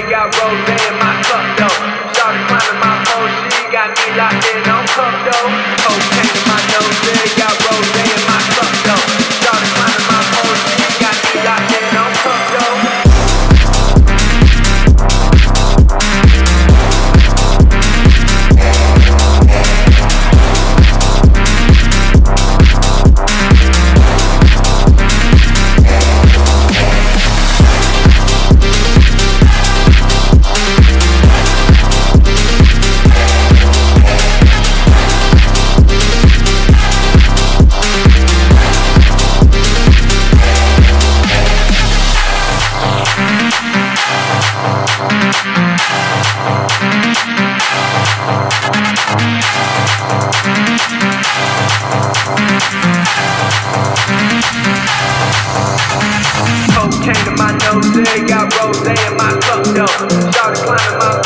got rose in my cup though. Shawty climbing my pole, she got me locked in on cup though. Cocaine in my nose, got rose in my cup though. Shawty climbing my pole, she got me locked in on cup though. Cocaine in my nose, got rose in my cup though. Shawty climbing my